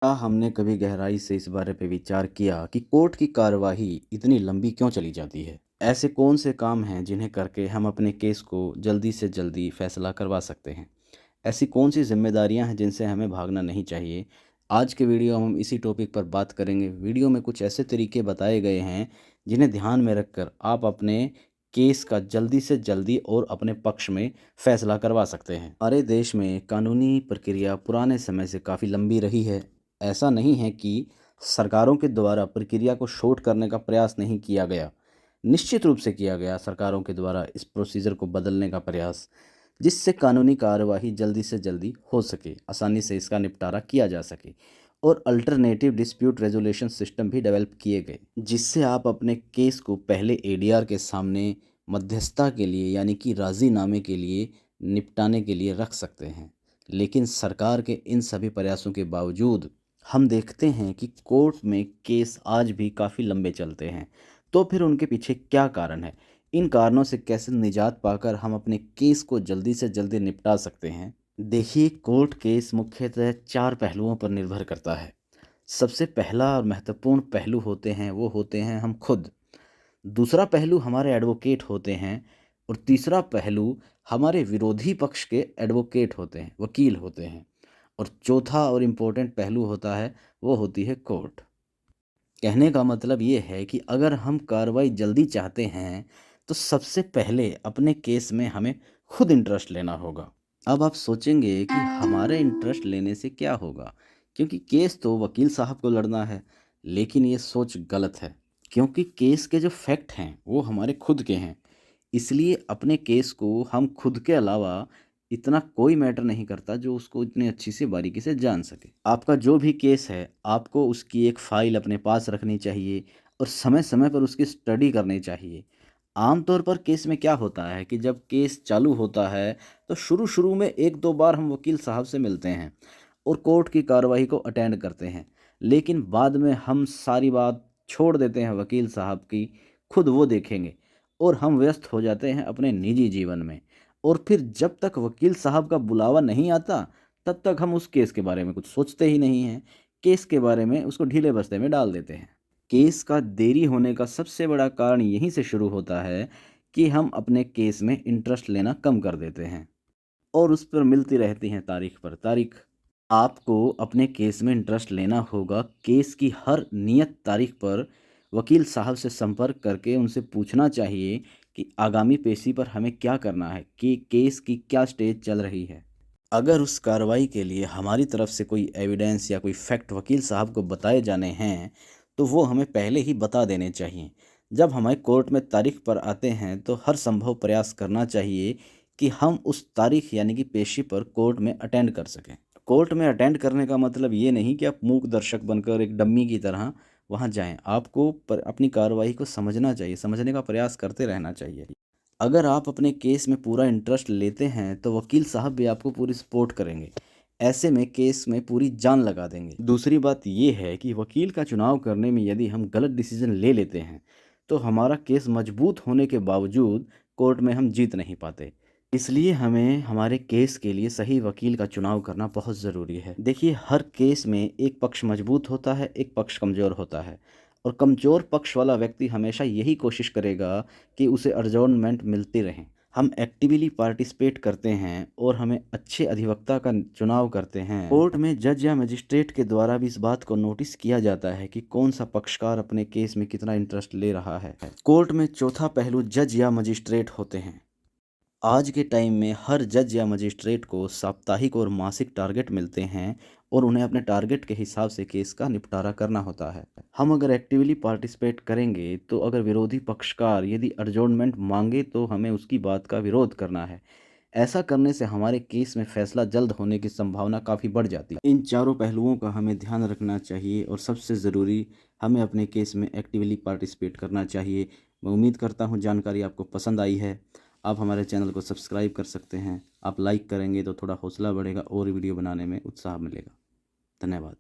क्या हमने कभी गहराई से इस बारे पे विचार किया कि कोर्ट की कार्यवाही इतनी लंबी क्यों चली जाती है? ऐसे कौन से काम हैं जिन्हें करके हम अपने केस को जल्दी से जल्दी फैसला करवा सकते हैं? ऐसी कौन सी जिम्मेदारियां हैं जिनसे हमें भागना नहीं चाहिए? आज के वीडियो हम इसी टॉपिक पर बात करेंगे। वीडियो में कुछ ऐसे तरीके बताए गए हैं जिन्हें ध्यान में रखकर आप अपने केस का जल्दी से जल्दी और अपने पक्ष में फैसला करवा सकते हैं। हमारे देश में कानूनी प्रक्रिया पुराने समय से काफ़ी लंबी रही है। ऐसा नहीं है कि सरकारों के द्वारा प्रक्रिया को शॉर्ट करने का प्रयास नहीं किया गया। निश्चित रूप से किया गया सरकारों के द्वारा इस प्रोसीजर को बदलने का प्रयास, जिससे कानूनी कार्यवाही जल्दी से जल्दी हो सके, आसानी से इसका निपटारा किया जा सके। और अल्टरनेटिव डिस्प्यूट रेजोल्यूशन सिस्टम भी डेवलप किए गए, जिससे आप अपने केस को पहले एडीआर के सामने मध्यस्थता के लिए यानी कि राजीनामे के लिए निपटाने के लिए रख सकते हैं। लेकिन सरकार के इन सभी प्रयासों के बावजूद हम देखते हैं कि कोर्ट में केस आज भी काफ़ी लंबे चलते हैं। तो फिर उनके पीछे क्या कारण है? इन कारणों से कैसे निजात पाकर हम अपने केस को जल्दी से जल्दी निपटा सकते हैं? देखिए, कोर्ट केस मुख्यतः 4 पहलुओं पर निर्भर करता है। सबसे पहला और महत्वपूर्ण पहलू होते हैं वो होते हैं हम खुद। दूसरा पहलू हमारे एडवोकेट होते हैं और तीसरा पहलू हमारे विरोधी पक्ष के एडवोकेट होते हैं, वकील होते हैं। और चौथा और इम्पोर्टेंट पहलू होता है वो होती है कोर्ट। कहने का मतलब ये है कि अगर हम कार्रवाई जल्दी चाहते हैं तो सबसे पहले अपने केस में हमें खुद इंटरेस्ट लेना होगा। अब आप सोचेंगे कि हमारे इंटरेस्ट लेने से क्या होगा, क्योंकि केस तो वकील साहब को लड़ना है। लेकिन ये सोच गलत है, क्योंकि केस के जो फैक्ट हैं वो हमारे खुद के हैं। इसलिए अपने केस को हम खुद के अलावा इतना कोई मैटर नहीं करता जो उसको इतनी अच्छी से बारीकी से जान सके। आपका जो भी केस है, आपको उसकी एक फ़ाइल अपने पास रखनी चाहिए और समय समय पर उसकी स्टडी करनी चाहिए। आमतौर पर केस में क्या होता है कि जब केस चालू होता है तो शुरू शुरू में एक दो बार हम वकील साहब से मिलते हैं और कोर्ट की कार्रवाई को अटेंड करते हैं। लेकिन बाद में हम सारी बात छोड़ देते हैं वकील साहब की, खुद वो देखेंगे, और हम व्यस्त हो जाते हैं अपने निजी जीवन में। और फिर जब तक वकील साहब का बुलावा नहीं आता तब तक हम उस केस के बारे में कुछ सोचते ही नहीं हैं। केस के बारे में उसको ढीले बस्ते में डाल देते हैं। केस का देरी होने का सबसे बड़ा कारण यहीं से शुरू होता है कि हम अपने केस में इंटरेस्ट लेना कम कर देते हैं और उस पर मिलती रहती हैं तारीख पर तारीख। आपको अपने केस में इंटरेस्ट लेना होगा। केस की हर नियत तारीख पर वकील साहब से संपर्क करके उनसे पूछना चाहिए कि आगामी पेशी पर हमें क्या करना है, कि केस की क्या स्टेज चल रही है। अगर उस कार्रवाई के लिए हमारी तरफ से कोई एविडेंस या कोई फैक्ट वकील साहब को बताए जाने हैं तो वो हमें पहले ही बता देने चाहिए। जब हमारे कोर्ट में तारीख पर आते हैं तो हर संभव प्रयास करना चाहिए कि हम उस तारीख यानी कि पेशी पर कोर्ट में अटेंड कर सकें। कोर्ट में अटेंड करने का मतलब ये नहीं कि आप मूक दर्शक बनकर एक डम्मी की तरह वहाँ जाएं। आपको अपनी कार्रवाई को समझना चाहिए, समझने का प्रयास करते रहना चाहिए। अगर आप अपने केस में पूरा इंटरेस्ट लेते हैं तो वकील साहब भी आपको पूरी सपोर्ट करेंगे। ऐसे में केस में पूरी जान लगा देंगे। दूसरी बात ये है कि वकील का चुनाव करने में यदि हम गलत डिसीजन ले लेते हैं तो हमारा केस मजबूत होने के बावजूद कोर्ट में हम जीत नहीं पाते। इसलिए हमें हमारे केस के लिए सही वकील का चुनाव करना बहुत ज़रूरी है। देखिए, हर केस में एक पक्ष मजबूत होता है, एक पक्ष कमज़ोर होता है, और कमज़ोर पक्ष वाला व्यक्ति हमेशा यही कोशिश करेगा कि उसे अर्जॉर्नमेंट मिलती रहें। हम एक्टिवली पार्टिसिपेट करते हैं और हमें अच्छे अधिवक्ता का चुनाव करते हैं। कोर्ट में जज या मजिस्ट्रेट के द्वारा भी इस बात को नोटिस किया जाता है कि कौन सा पक्षकार अपने केस में कितना इंटरेस्ट ले रहा है। कोर्ट में चौथा पहलू जज या मजिस्ट्रेट होते हैं। आज के टाइम में हर जज या मजिस्ट्रेट को साप्ताहिक और मासिक टारगेट मिलते हैं और उन्हें अपने टारगेट के हिसाब से केस का निपटारा करना होता है। हम अगर एक्टिवली पार्टिसिपेट करेंगे तो अगर विरोधी पक्षकार यदि अर्जॉर्नमेंट मांगे तो हमें उसकी बात का विरोध करना है। ऐसा करने से हमारे केस में फैसला जल्द होने की संभावना काफ़ी बढ़ जाती है। इन चारों पहलुओं का हमें ध्यान रखना चाहिए और सबसे ज़रूरी, हमें अपने केस में एक्टिवली पार्टिसिपेट करना चाहिए। मैं उम्मीद करता हूँ जानकारी आपको पसंद आई है। आप हमारे चैनल को सब्सक्राइब कर सकते हैं। आप लाइक करेंगे तो थोड़ा हौसला बढ़ेगा और वीडियो बनाने में उत्साह मिलेगा। धन्यवाद।